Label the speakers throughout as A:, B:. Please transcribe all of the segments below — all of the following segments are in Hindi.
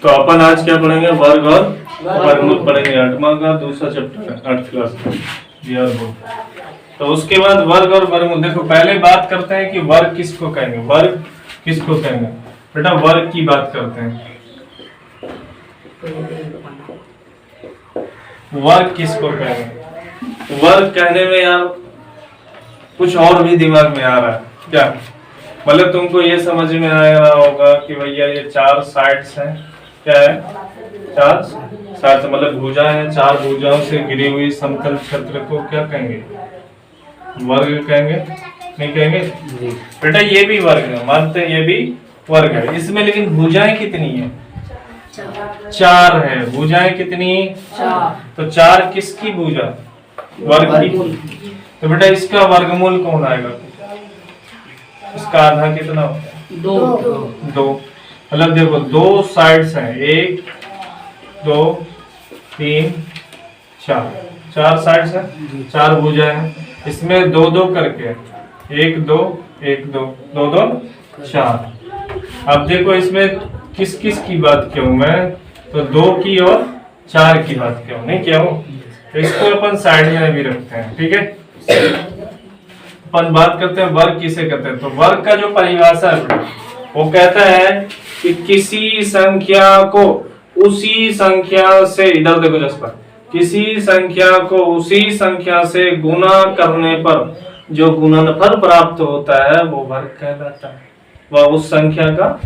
A: तो अपन आज क्या पढ़ेंगे, वर्ग और वर्गमूल पढ़ेंगे। 8वां का दूसरा चैप्टर, 8th क्लास का। तो उसके बाद वर्ग और वर्गमूल। देखो पहले बात करते हैं कि वर्ग किसको कहेंगे, वर्ग किसको कहेंगे। बेटा वर्ग की बात करते हैं। वर्ग किसको कहेंगे। वर्ग कहने में यार कुछ और भी दिमाग में आ रहा है क्या, मतलब तुमको ये समझ में आ रहा होगा कि भैया ये 4 साइड्स हैं। क्या है, 4 साइड्स मतलब भुजा है, 4 भुजाओं से घिरी हुई समतल क्षेत्र को क्या कहेंगे, वर्ग कहेंगे, नहीं कहेंगे। बेटा ये भी वर्ग है, मानते हैं ये भी वर्ग है। इसमें लेकिन भुजाएं कितनी है, 4 है। भुजाएं कितनी, 4। तो 4 किसकी भुजा, वर्ग की। तो बेटा इसका वर्गमूल कौन आएगा, इसका आधा कितना होता है, 2। मतलब देखो 2 साइड्स हैं, 1 2 3 4, 4 साइड्स हैं, 4 भुजा हैं। इसमें 2 2 करके 1 2 1 2 2 2 4। अब देखो इसमें किस किस की बात किया हूं मैं, तो 2 की और 4 की बात किया हूं, नहीं किया हूं। तो इसको अपन साइड में भी रखते हैं, ठीक है। अपन बात करते हैं वर्ग किसे कहते हैं। तो वर्ग का जो परिभाषा है वो कहता है कि किसी संख्या को उसी संख्या से, इधर देखो जसपा, किसी संख्या को उसी संख्या से गुना करने पर जो गुणनफल प्राप्त होता है वो वर्ग कहलाता है। वह उस संख्या का,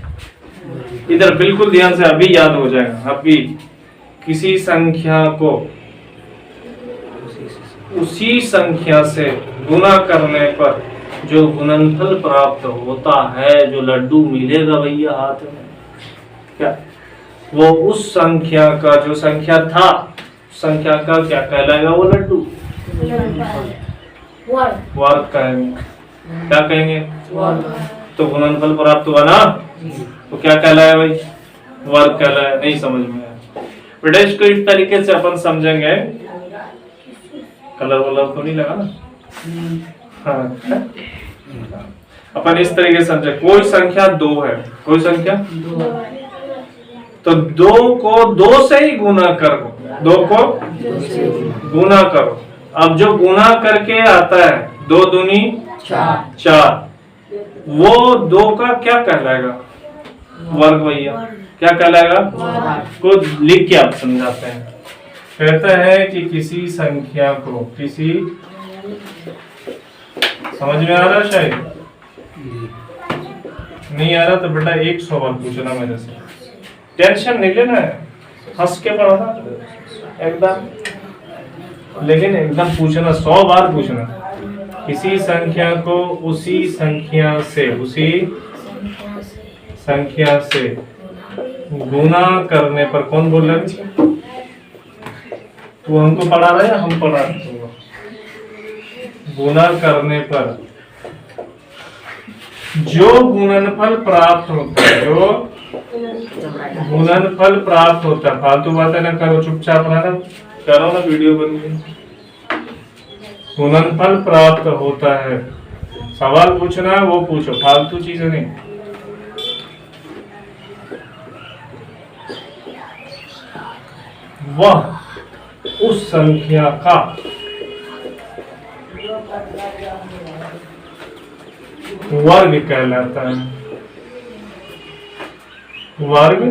A: इधर बिल्कुल ध्यान से, अभी याद हो जाएगा। अभी किसी संख्या को उसी संख्या से गुना करने पर जो गुणनफल प्राप्त होता है, जो लड्डू मिलेगा भैया हाथ में, क्या वो उस संख्या का, जो संख्या था संख्या का क्या कहलाएगा, वो लड्डू वर्ग कहेंगे। क्या कहेंगे, तो गुणनफल प्राप्त हुआ ना, तो क्या कहलाया भाई, वर्ग कहलाया। नहीं समझ में आया बेटा, इसको इस तरीके से अपन समझेंगे। कलर वलर तो नहीं लगा ना, हाँ। अपन इस तरीके से समझे, कोई संख्या 2 है, कोई संख्या 2, तो 2 को 2 से ही गुना करो, 2 को गुना करो। अब जो गुना करके आता है 2 दूनी 4, वो 2 का क्या कहलाएगा, वर्ग भैया। क्या कहलाएगा, को लिख के आप समझाते हैं। कहता है कि किसी संख्या को, किसी, समझ में आ रहा है शायद, नहीं आ रहा तो बेटा एक सवाल पूछना मेरे से, टेंशन नहीं लेना है, हंस के पढ़ना एकदम, लेकिन एकदम पूछना, 100 बार पूछना। किसी संख्या को उसी संख्या से, उसी संख्या से गुना करने पर, कौन बोल रहा है, तू हमको पढ़ा रहा है या हम पढ़ा रहे हैं, गुना करने पर जो गुणनफल प्राप्त होता है, जो गुणनफल प्राप्त होता है, फालतू बातें ना करो, चुपचाप रहना, करो ना वीडियो बन गई। गुणनफल प्राप्त होता है, सवाल पूछना है वो पूछो, फालतू चीजें नहीं। वह उस संख्या का वर्ग कहलाता है, वर्ग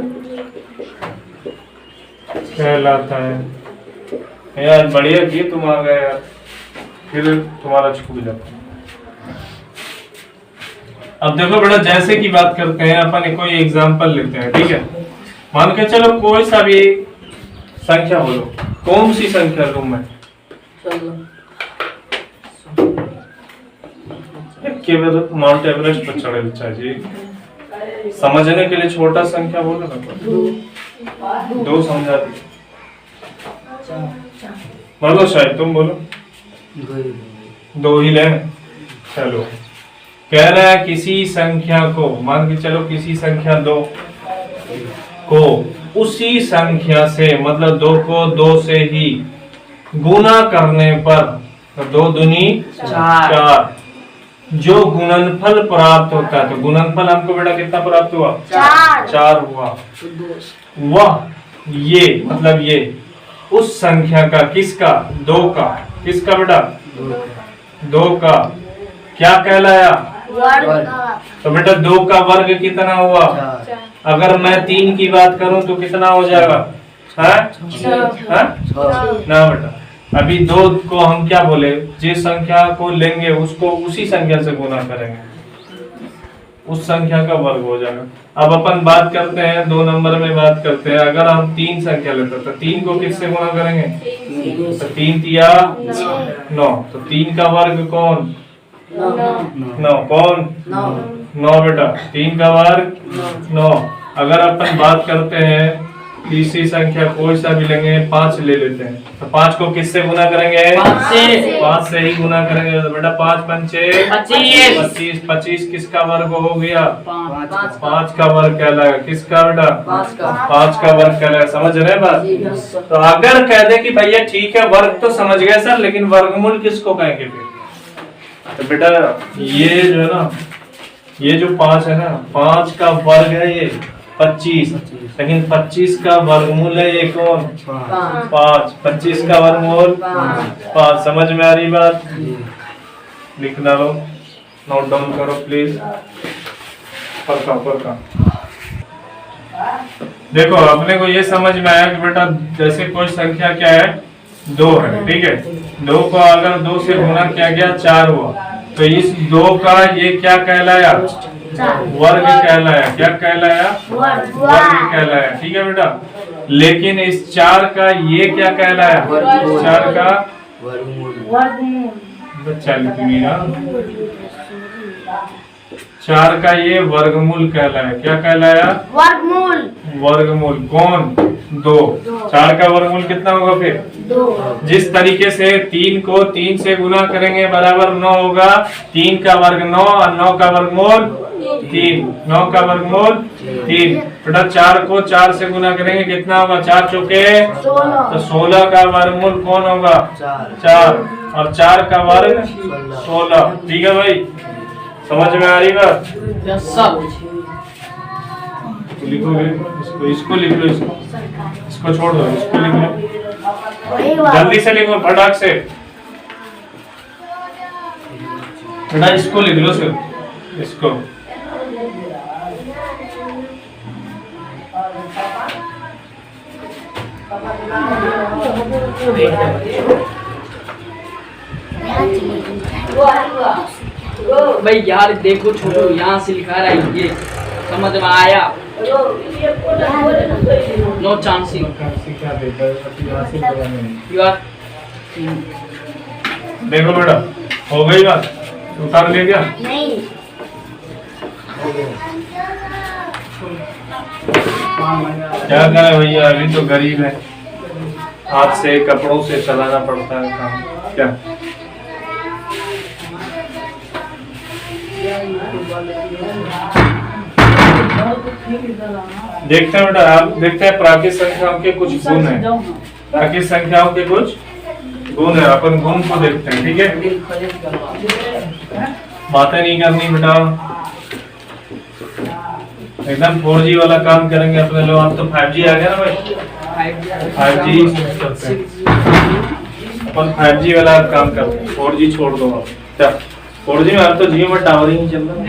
A: कहलाता है। यार बढ़िया किए तुम आ गए यार, फिर तुम्हारा छूट जाता। अब देखो बेटा, जैसे की बात करते हैं अपन, कोई एग्जांपल लेते हैं, ठीक है। मान के चलो कोई सा भी संख्या बोलो, कौन सी संख्या लूं मैं, केवल माउंट एवरेस्ट पर चढ़े चाहिए, समझने के लिए छोटा संख्या बोलो ना, 2 समझा दी, बोलो शायद तुम बोलो, 2 ही ले। चलो कह रहा है किसी संख्या को, मान के चलो किसी संख्या 2 को उसी संख्या से, मतलब 2 को 2 से ही गुना करने पर, तो 2 दूनी 4, जो गुणनफल प्राप्त होता है, तो गुणनफल हमको बेटा कितना प्राप्त हुआ? 4 हुआ। वह ये मतलब ये उस संख्या का, किसका? 2 का। किसका बेटा? 2 का क्या कहलाया? तो बेटा 2 का वर्ग कितना हुआ? अगर मैं 3 की बात करूं तो कितना हो जाएगा? ना बेटा, अभी 2 को हम क्या बोले? जिस संख्या को लेंगे उसको उसी संख्या से गुना करेंगे, उस संख्या का वर्ग हो जाएगा। अब अपन बात करते हैं 2 नंबर में बात करते हैं। अगर हम 3 संख्या लेते तो 3 को किससे गुना करेंगे? तो 3 तिया 9, तो 3 का वर्ग कौन? 9 कौन? 9 बेटा, 3 का वर्ग 9। अगर अपन बात करते हैं तीसरी संख्या कोई सा भी लेंगे, 5 ले लेते हैं, तो 5 को किससे गुना करेंगे? 5 से ही गुना करेंगे। तो बेटा 5 पंचे 25, 25 किसका वर्ग हो गया? 5 का वर्ग कहलाएगा। किसका बेटा? 5 का वर्ग कहलाएगा। समझ रहे बात? तो अगर कह दे कि भैया ठीक है वर्ग तो समझ गए सर, लेकिन वर्गमूल किसको कहेंगे फिर? तो बेटा ये जो है ना, ये जो 5 है ना, 5 का वर्ग है ये 25, लेकिन 25 का वर्गमूल है ये कौन? 5। 25 का वर्गमूल 5। समझ में आ रही बात? लिख डालो, नोट डाउन करो प्लीज। फर्क देखो, अपने को ये समझ में आया कि बेटा जैसे कोई संख्या क्या है? 2 है, ठीक है। 2 को अगर 2 से गुना किया गया 4 हुआ, तो इस 2 का ये क्या कहलाया? वर्ग कहलाया। क्या कहलाया? वर्ग कहलाया, ठीक है बेटा। लेकिन इस 4 का ये क्या कहलाया? 4 का वर्गमूल। बच्चा लिख मेरा 4 का ये वर्गमूल कहलाया। क्या कहलाया? वर्गमूल। वर्गमूल कौन? 2। 4 का वर्गमूल कितना होगा फिर? 2। जिस तरीके से 3 को 3 से गुना करेंगे बराबर 9 होगा। 3 का वर्ग 9 और 9 का वर्गमूल 3। 9 का वर्गमूल 3। बेटा 4 को 4 से गुना करेंगे कितना होगा? 4 चौके 16। तो 16 का वर्गमूल कौन होगा? 4। और 4 का वर्ग 16। ठीक है भाई, समझ में आ रही बात? लिखोगे इसको लिख लो, इसको छोड़ दो, इसको लिख लो, जल्दी से लिखो फटाक से। बेटा इसको लिख लो सिर्फ, इसको।
B: भाई यार देखो छोटू, यहाँ से लिखा रहा है, ये समझ में आया? नो चांसिंग।
A: देखो बेटा, हो गई बात? उतार ले क्या? नहीं। क्या करें भैया, अभी तो गरीब है, हाथ से कपड़ों से चलाना पड़ता है काम। क्या देखते हैं बेटा, आप देखते हैं प्राकृतिक संख्याओं के कुछ गुण हैं। प्राकृतिक संख्याओं के कुछ गुण है, अपन गुण को देखते हैं, ठीक है। बातें नहीं करनी बेटा, एकदम 4G वाला काम करेंगे अपने लोग। अब तो 5G आ गया ना भाई, 5G करते हैं अपन, 5G वाला काम करते हैं। 4G छोड़ दो आप। क्या 4G में? अब तो जियो में टावर ही नहीं चल रहा,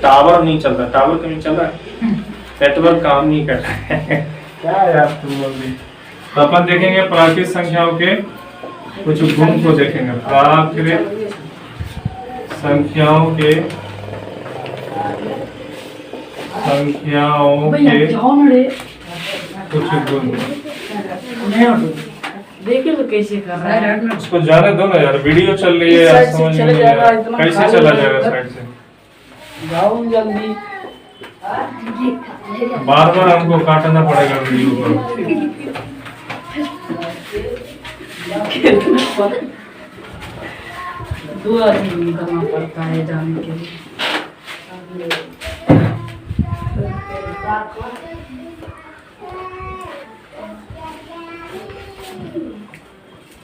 A: टावर नहीं चल रहा, टावर कहीं चल रहा है, नेटवर्क काम नहीं कर रहा है। क्या यार तुम लोग भी। तो अपन देखेंगे प्राकृतिक संख्याओं के कुछ गुण को देखेंगे। प्राकृतिक संख्याओं के कुछ गुण।
B: देखिए तो कैसे कर रहा है,
A: उसको जाने दो ना यार, वीडियो चल रही है यार, समझ में नहीं आ रहा कैसे चला जाएगा साइड से।
B: जाओ जल्दी,
A: बार बार हमको काटना पड़ेगा वीडियो को।
B: दो आदमी करना पड़ता है जाने के लिए।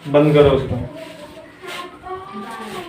A: बंद करो उसको।